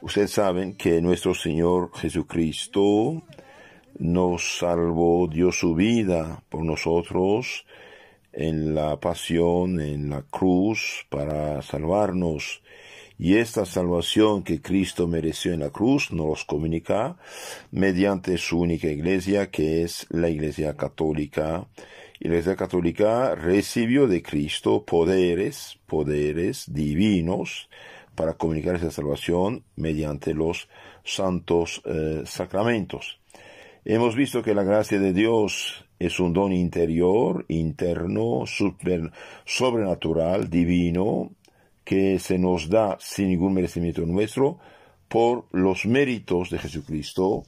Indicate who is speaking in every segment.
Speaker 1: Ustedes saben que nuestro Señor Jesucristo nos salvó, dio su vida por nosotros en la pasión, en la cruz, para salvarnos. Y esta salvación que Cristo mereció en la cruz nos comunica mediante su única iglesia, que es la Iglesia Católica. Y la Iglesia Católica recibió de Cristo poderes divinos para comunicar esa salvación mediante los santos sacramentos. Hemos visto que la gracia de Dios es un don interior, interno, sobrenatural, divino, que se nos da sin ningún merecimiento nuestro por los méritos de Jesucristo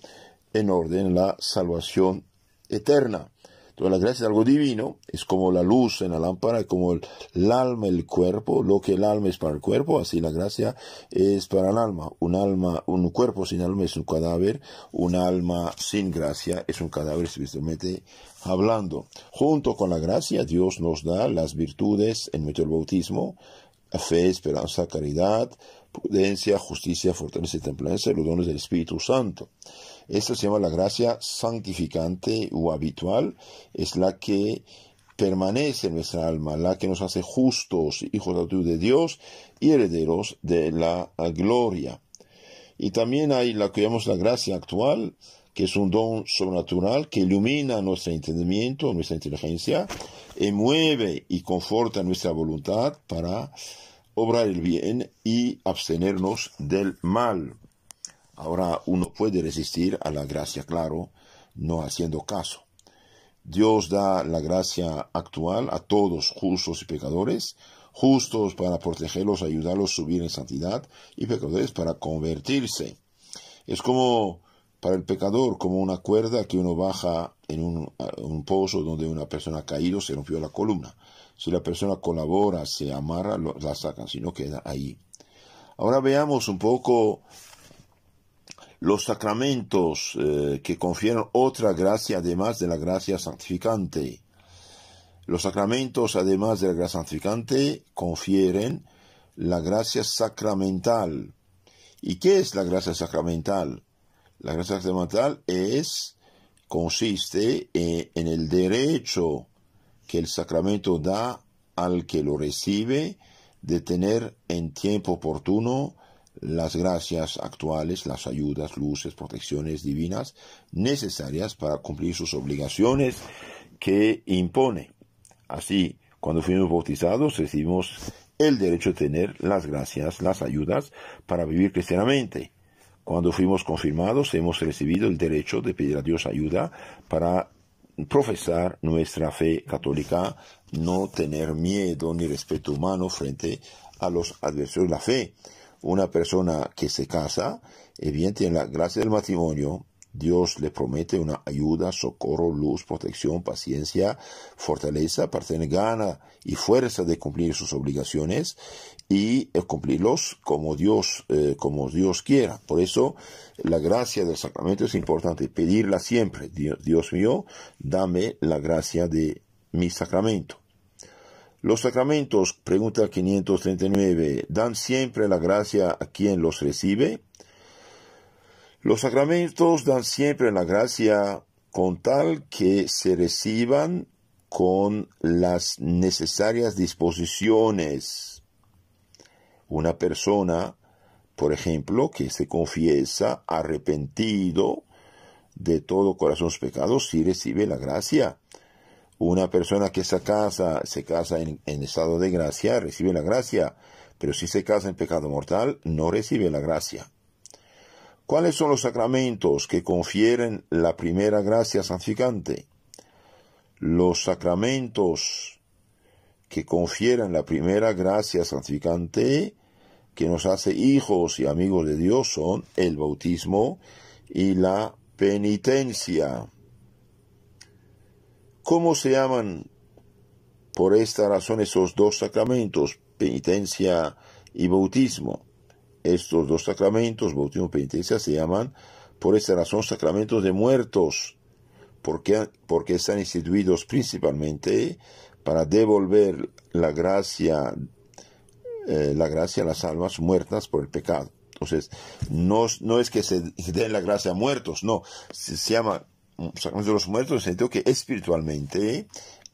Speaker 1: en orden a la salvación eterna. Entonces la gracia es algo divino, es como la luz en la lámpara, como el alma, el cuerpo. Lo que el alma es para el cuerpo, así la gracia es para el alma. Un cuerpo sin alma es un cadáver, un alma sin gracia es un cadáver espiritualmente hablando. Junto con la gracia, Dios nos da las virtudes en nuestro bautismo: fe, esperanza, caridad, prudencia, justicia, fortaleza y templanza, los dones del Espíritu Santo. Esta se llama la gracia santificante o habitual, es la que permanece en nuestra alma, la que nos hace justos, hijos de Dios y herederos de la gloria. Y también hay la que llamamos la gracia actual, que es un don sobrenatural que ilumina nuestro entendimiento, nuestra inteligencia, y mueve y conforta nuestra voluntad para obrar el bien y abstenernos del mal. Ahora uno puede resistir a la gracia, claro, no haciendo caso. Dios da la gracia actual a todos, justos y pecadores, justos para protegerlos, ayudarlos a subir en santidad, y pecadores para convertirse. Es como para el pecador, como una cuerda que uno baja en un pozo donde una persona ha caído, se rompió la columna. Si la persona colabora, se amarra, la sacan, si no queda ahí. Ahora veamos un poco los sacramentos que confieren otra gracia además de la gracia santificante. Los sacramentos, además de la gracia santificante, confieren la gracia sacramental. ¿Y qué es la gracia sacramental? La gracia sacramental consiste en el derecho que el sacramento da al que lo recibe de tener en tiempo oportuno las gracias actuales, las ayudas, luces, protecciones divinas necesarias para cumplir sus obligaciones que impone. Así, cuando fuimos bautizados, recibimos el derecho de tener las gracias, las ayudas para vivir cristianamente. Cuando fuimos confirmados, hemos recibido el derecho de pedir a Dios ayuda para profesar nuestra fe católica, no tener miedo ni respeto humano frente a los adversarios de la fe. Una persona que se casa, evidentemente en la gracia del matrimonio, Dios le promete una ayuda, socorro, luz, protección, paciencia, fortaleza para tener gana y fuerza de cumplir sus obligaciones y cumplirlos como Dios quiera. Por eso la gracia del sacramento es importante, pedirla siempre. Dios mío, dame la gracia de mi sacramento. Los sacramentos, pregunta 539, ¿dan siempre la gracia a quien los recibe? Los sacramentos dan siempre la gracia con tal que se reciban con las necesarias disposiciones. Una persona, por ejemplo, que se confiesa arrepentido de todo corazón sus pecados, sí recibe la gracia. Una persona que se casa en estado de gracia, recibe la gracia, pero si se casa en pecado mortal, no recibe la gracia. ¿Cuáles son los sacramentos que confieren la primera gracia santificante? Los sacramentos que confieren la primera gracia santificante, que nos hace hijos y amigos de Dios, son el bautismo y la penitencia. ¿Cómo se llaman por esta razón esos dos sacramentos, penitencia y bautismo? Estos dos sacramentos, bautismo y penitencia, se llaman por esta razón sacramentos de muertos, porque están instituidos principalmente para devolver la gracia a las almas muertas por el pecado. Entonces, no es que se den la gracia a muertos, no. Se llama sacramento de los muertos en el sentido que espiritualmente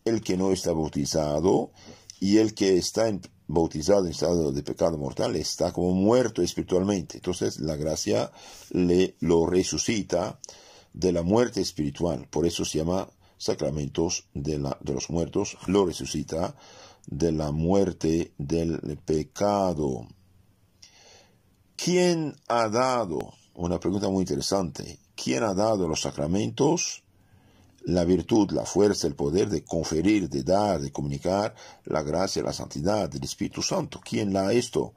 Speaker 1: el que no está bautizado y el que está bautizado en estado de pecado mortal está como muerto espiritualmente. Entonces, la gracia lo resucita de la muerte espiritual. Por eso se llama sacramentos de los muertos, lo resucita de la muerte del pecado. ¿Quién ha dado? Una pregunta muy interesante. ¿Quién ha dado los sacramentos? La virtud, la fuerza, el poder de conferir, de dar, de comunicar la gracia, la santidad del Espíritu Santo. ¿Quién la ha esto?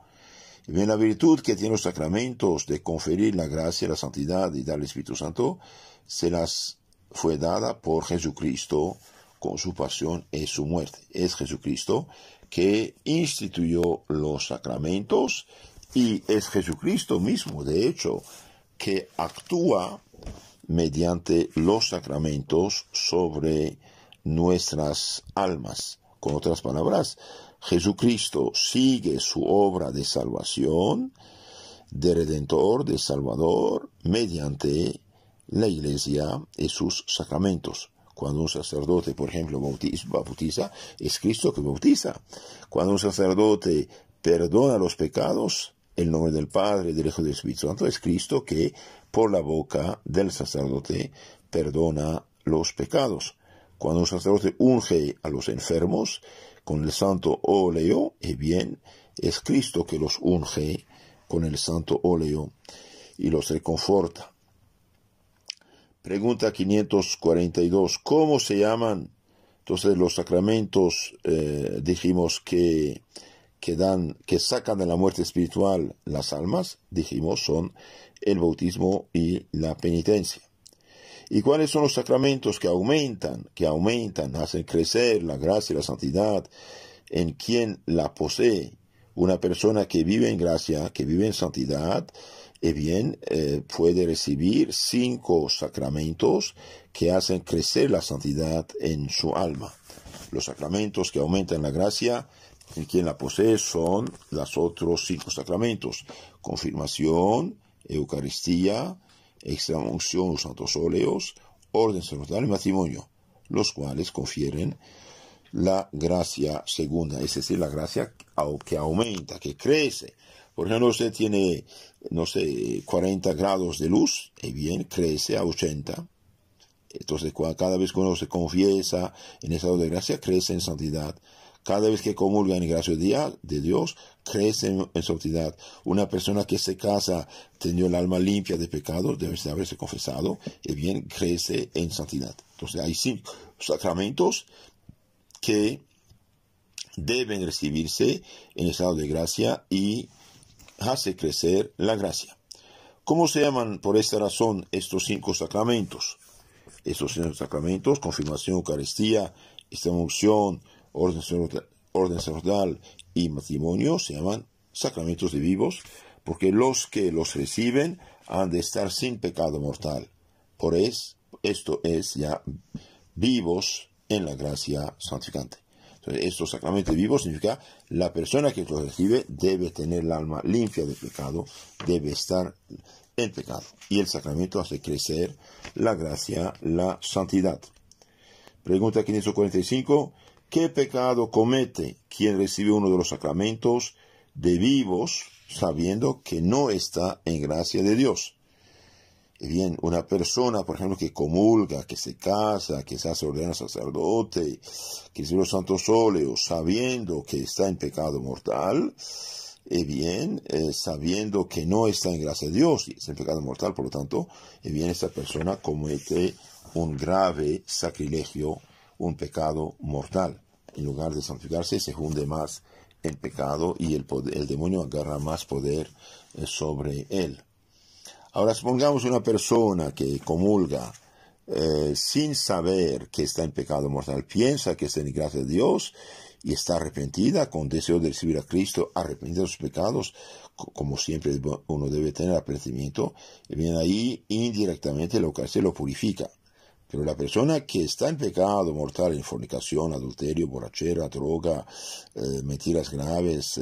Speaker 1: Y bien, la virtud que tiene los sacramentos de conferir la gracia, la santidad y dar el Espíritu Santo, se las fue dada por Jesucristo con su pasión y su muerte. Es Jesucristo que instituyó los sacramentos y es Jesucristo mismo, de hecho, que actúa mediante los sacramentos sobre nuestras almas. Con otras palabras, Jesucristo sigue su obra de salvación, de Redentor, de Salvador, mediante la Iglesia y sus sacramentos. Cuando un sacerdote, por ejemplo, bautiza, es Cristo que bautiza. Cuando un sacerdote perdona los pecados, el nombre del Padre, del Hijo y del Espíritu Santo, es Cristo que por la boca del sacerdote perdona los pecados. Cuando un sacerdote unge a los enfermos con el santo óleo, bien, es Cristo que los unge con el santo óleo y los reconforta. Pregunta 542. ¿Cómo se llaman? Entonces los sacramentos dijimos que sacan de la muerte espiritual las almas, dijimos, son el bautismo y la penitencia. ¿Y cuáles son los sacramentos que aumentan, hacen crecer la gracia y la santidad en quien la posee? Una persona que vive en gracia, que vive en santidad, puede recibir 5 sacramentos que hacen crecer la santidad en su alma. Los sacramentos que aumentan la gracia en quien la posee son los otros 5 sacramentos: confirmación, Eucaristía, extremaunción, los santos óleos, orden sacerdotal y matrimonio, los cuales confieren la gracia segunda, es decir, la gracia que aumenta, que crece. Por ejemplo, usted tiene, 40 grados de luz, crece a 80. Entonces, cada vez que uno se confiesa en estado de gracia, crece en santidad. Cada vez que comulga en gracia de Dios, crece en santidad. Una persona que se casa teniendo el alma limpia de pecado, debe de haberse confesado, crece en santidad. Entonces, hay 5 sacramentos que deben recibirse en estado de gracia y hace crecer la gracia. ¿Cómo se llaman por esta razón estos 5 sacramentos? Estos 5 sacramentos: confirmación, Eucaristía, extremaunción, orden sacerdotal y matrimonio, se llaman sacramentos de vivos, porque los que los reciben han de estar sin pecado mortal. Por eso, esto es ya vivos en la gracia santificante. Entonces, estos sacramentos vivos significa la persona que los recibe debe tener el alma limpia de pecado, debe estar en pecado. Y el sacramento hace crecer la gracia, la santidad. Pregunta 545. ¿Qué pecado comete quien recibe uno de los sacramentos de vivos sabiendo que no está en gracia de Dios? Una persona, por ejemplo, que comulga, que se casa, que se hace ordenar sacerdote, que recibe los santos óleos, sabiendo que está en pecado mortal, sabiendo que no está en gracia de Dios, y está en pecado mortal, por lo tanto, esta persona comete un grave sacrilegio, un pecado mortal. En lugar de santificarse, se hunde más en pecado y el demonio agarra más poder sobre él. Ahora, supongamos una persona que comulga sin saber que está en pecado mortal, piensa que está en gracia de Dios y está arrepentida, con deseo de recibir a Cristo, arrepentida de sus pecados, como siempre uno debe tener arrepentimiento, ahí indirectamente la Eucaristía lo purifica. Pero la persona que está en pecado mortal, en fornicación, adulterio, borrachera, droga, mentiras graves,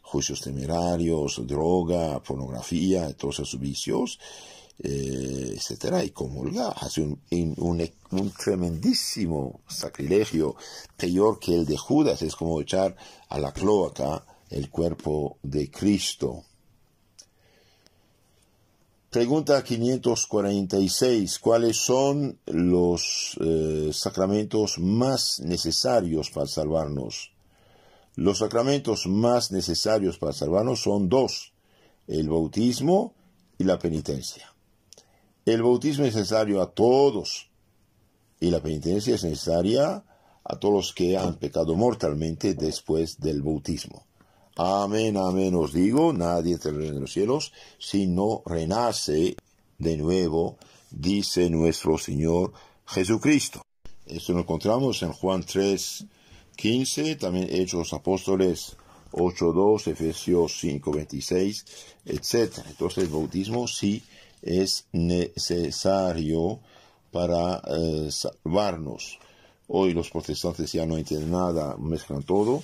Speaker 1: juicios temerarios, droga, pornografía, todos esos vicios, etcétera, y comulga, hace un tremendísimo sacrilegio, peor que el de Judas. Es como echar a la cloaca el cuerpo de Cristo. Pregunta 546. ¿Cuáles son los sacramentos más necesarios para salvarnos? Los sacramentos más necesarios para salvarnos son dos: el bautismo y la penitencia. El bautismo es necesario a todos y la penitencia es necesaria a todos los que han pecado mortalmente después del bautismo. Amén, amén os digo, nadie entra en el reino de los cielos si no renace de nuevo, dice nuestro Señor Jesucristo. Esto lo encontramos en Juan 3:15, también Hechos de los Apóstoles 8:2, Efesios 5:26, etc. Entonces el bautismo sí es necesario para salvarnos. Hoy los protestantes ya no entienden nada, mezclan todo,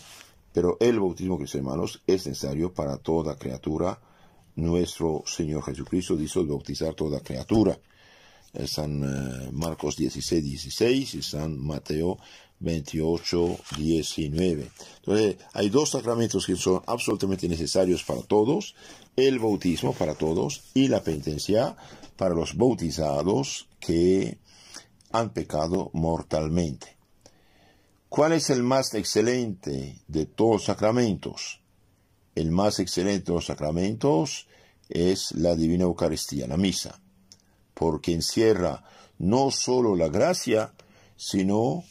Speaker 1: pero el bautismo, queridos hermanos, es necesario para toda criatura. Nuestro Señor Jesucristo dijo bautizar toda criatura. San Marcos 16:16 y San Mateo 28:19. Entonces, hay dos sacramentos que son absolutamente necesarios para todos: el bautismo para todos y la penitencia para los bautizados que han pecado mortalmente. ¿Cuál es el más excelente de todos los sacramentos? El más excelente de los sacramentos es la Divina Eucaristía, la misa, porque encierra no solo la gracia, sino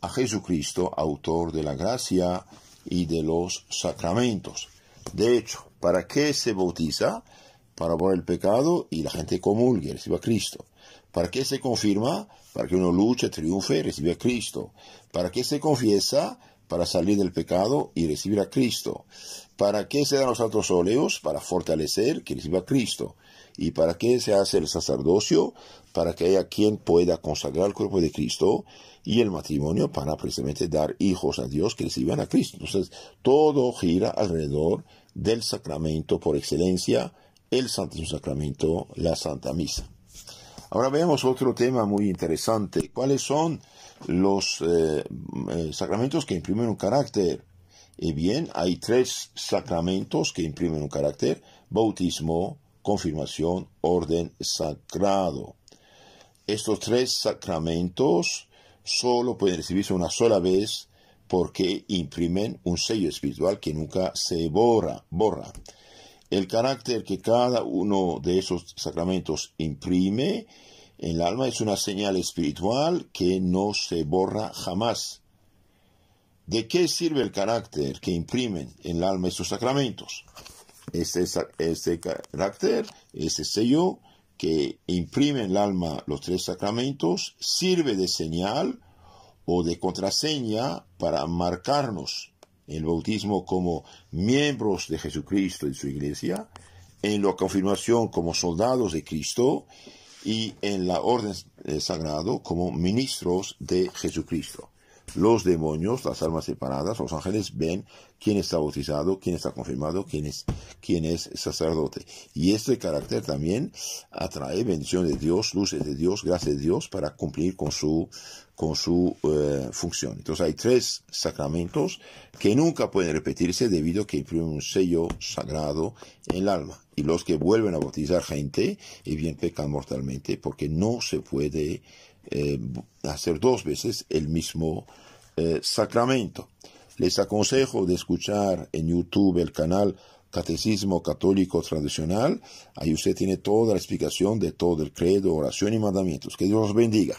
Speaker 1: a Jesucristo, autor de la gracia y de los sacramentos. De hecho, ¿para qué se bautiza? Para borrar el pecado y la gente comulgue, reciba a Cristo. ¿Para qué se confirma? Para que uno luche, triunfe, reciba a Cristo. ¿Para qué se confiesa? Para salir del pecado y recibir a Cristo. ¿Para qué se dan los santos óleos? Para fortalecer, que reciba a Cristo. ¿Y para qué se hace el sacerdocio? Para que haya quien pueda consagrar el cuerpo de Cristo, y el matrimonio para precisamente dar hijos a Dios que reciban a Cristo. Entonces, todo gira alrededor del sacramento por excelencia, el Santísimo Sacramento, la Santa Misa. Ahora veamos otro tema muy interesante. ¿Cuáles son los sacramentos que imprimen un carácter? Bien, hay tres sacramentos que imprimen un carácter: bautismo, confirmación, orden sagrado. Estos tres sacramentos solo pueden recibirse una sola vez porque imprimen un sello espiritual que nunca se borra. El carácter que cada uno de esos sacramentos imprime en el alma es una señal espiritual que no se borra jamás. ¿De qué sirve el carácter que imprimen en el alma estos sacramentos? Este carácter, este sello que imprime en el alma los tres sacramentos, sirve de señal o de contraseña para marcarnos en el bautismo como miembros de Jesucristo y su iglesia, en la confirmación como soldados de Cristo y en la orden sagrado como ministros de Jesucristo. Los demonios, las almas separadas, los ángeles ven quién está bautizado, quién está confirmado, quién es sacerdote. Y este carácter también atrae bendición de Dios, luces de Dios, gracia de Dios para cumplir con su función. Entonces hay tres sacramentos que nunca pueden repetirse debido a que imprimen un sello sagrado en el alma. Y los que vuelven a bautizar gente, y bien pecan mortalmente, porque no se puede hacer dos veces el mismo sacramento. Les aconsejo de escuchar en YouTube el canal Catecismo Católico Tradicional. Ahí usted tiene toda la explicación de todo el credo, oración y mandamientos. Que Dios los bendiga.